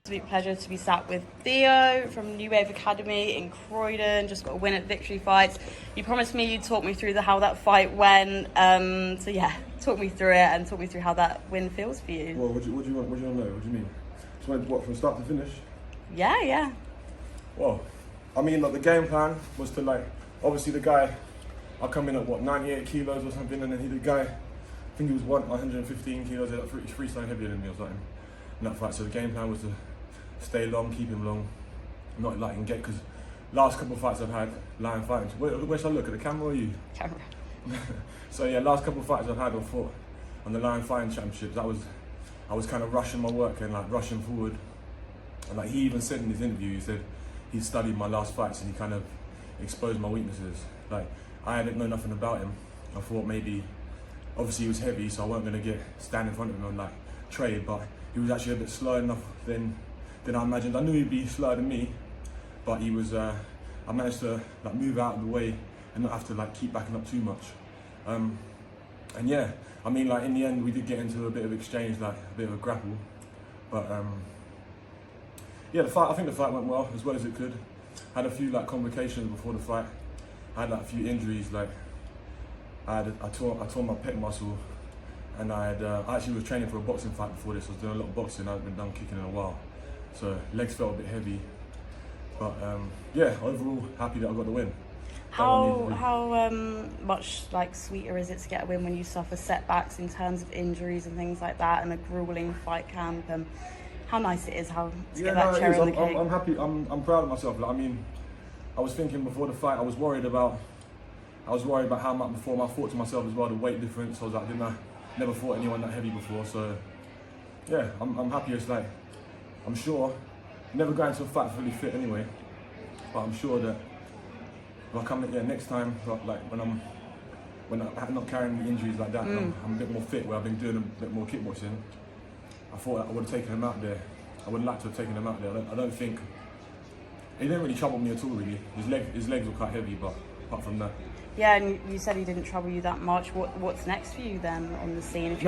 Absolute pleasure to be sat with Theo from New Wave Academy in Croydon. Just got a win at Victory Fights. You promised me you'd talk me through how that fight went. So yeah, talk me through it and talk me through how that win feels for you. Well, what do you want to know? What do you mean? Just went what, from start to finish? Yeah. Well, I mean, like, the game plan was to, obviously the guy, I come in at 98 kilos or something, and then the guy, I think he was 115 kilos, three stone heavier than me or something in that fight. So the game plan was to stay long, keep him long, not let him get, because last couple of fights I've had, lion fighting. Where should I look, at the camera or you? Camera. So yeah, last couple of fights I've had, I fought on the lion fighting championships. I was kind of rushing my work and rushing forward. And he even said in his interview, he said he studied my last fights and he kind of exposed my weaknesses. I didn't know nothing about him. I thought maybe, obviously he was heavy, so I wasn't going to stand in front of him and trade, but he was actually a bit slower enough than I imagined. I knew he'd be slower than me, but he was, I managed to move out of the way and not have to keep backing up too much. And yeah, I mean, in the end we did get into a bit of exchange, a bit of a grapple, but yeah, I think the fight went well as it could. Had a few complications before the fight. I had a few injuries. I tore my pec muscle, and I actually was training for a boxing fight before this. I was doing a lot of boxing. I hadn't been done kicking in a while, so legs felt a bit heavy. But yeah, overall happy that I got the win. How much sweeter is it to get a win when you suffer setbacks in terms of injuries and things like that, and a grueling fight camp? How nice it is to get that cherry on the cake. I'm happy. I'm proud of myself. I mean, I was thinking before the fight, I was worried about how much before. I thought to myself as well, the weight difference. I was didn't I never fought anyone that heavy before, so yeah, I'm happy. It's I'm sure, never going to a fight fully fit anyway, but I'm sure that if I come next time, when I'm not carrying the injuries like that, I'm a bit more fit, where I've been doing a bit more kickboxing. I thought I would have taken him out there. I would like to have taken him out there. I don't think he didn't really trouble me at all. Really, his legs were quite heavy, but apart from that. Yeah, and you said he didn't trouble you that much. What's next for you then on the scene?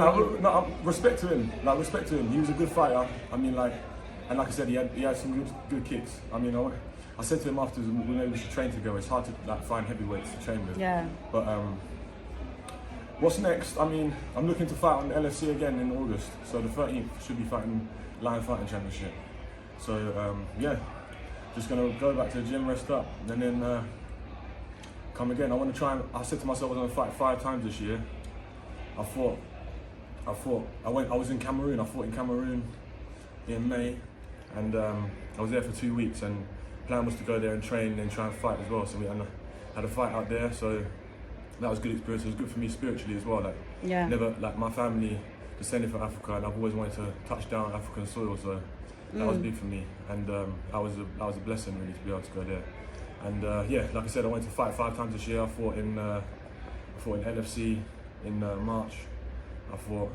Respect to him. Respect to him. He was a good fighter. I mean, and like I said, he had some good kicks. I mean, I said to him afterwards, we should train together. It's hard to find heavyweights to train with. Yeah. But what's next? I mean, I'm looking to fight on LFC again in August. So the 13th should be fighting Lion Fighting Championship. So yeah, just gonna go back to the gym, rest up, and then come again. I want to try and. I said to myself I was gonna fight 5 times this year. I was in Cameroon. I fought in Cameroon in May, and I was there for 2 weeks. And plan was to go there and train and then try and fight as well. So we had a fight out there. So that was a good experience. It was good for me spiritually as well. Never my family descended from Africa, and I've always wanted to touch down African soil. So that was big for me, and that was a blessing really to be able to go there. And yeah, like I said, I went to fight 5 times this year. I fought in LFC in March. I fought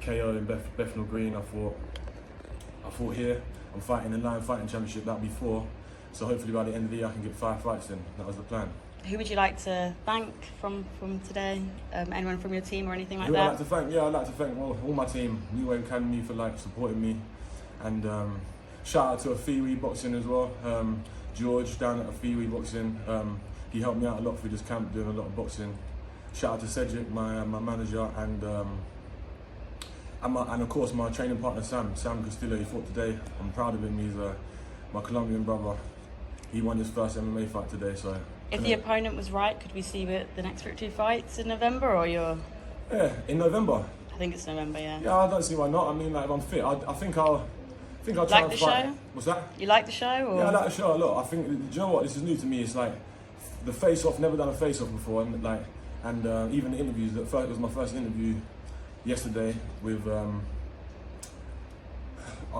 KO in Bethnal Green. I fought here. I'm fighting the Lion Fighting Championship. That'll be 4. So hopefully by the end of the year I can get 5 fights in. That was the plan. Who would you like to thank from today? Anyone from your team or anything like that? I'd like to thank? Yeah, I'd like to thank all my team, New Wave Academy, for supporting me, and shout out to Afiwi Boxing as well. George down at Afiwi Boxing, he helped me out a lot through this camp, doing a lot of boxing. Shout out to Cedric, my manager, and of course my training partner Sam Castillo. He fought today. I'm proud of him. He's my Colombian brother. He won his first MMA fight today. So if the opponent was right, could we see you at the next Victory Fights in November, or you're? Yeah, in November. I think it's November. Yeah. Yeah, I don't see why not. I mean, if I'm fit, I think I'll try and fight. Show? What's that? You like the show? Or? Yeah, I like the show a lot. I think, do you know what? This is new to me. It's the face-off. Never done a face-off before, and even the interviews. It was my first interview yesterday with.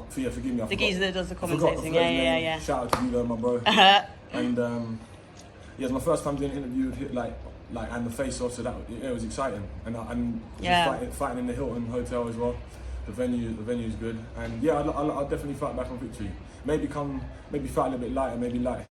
Thea, forgive me. The geezer that does the commentating. Yeah. Shout out to you, though, my bro. And yeah, it's my first time doing an interview with and the face-off. So it was exciting, and fighting in the Hilton Hotel as well. The venue's good, and yeah, I'll definitely fight back on Victory. Maybe fight a little bit lighter, maybe light.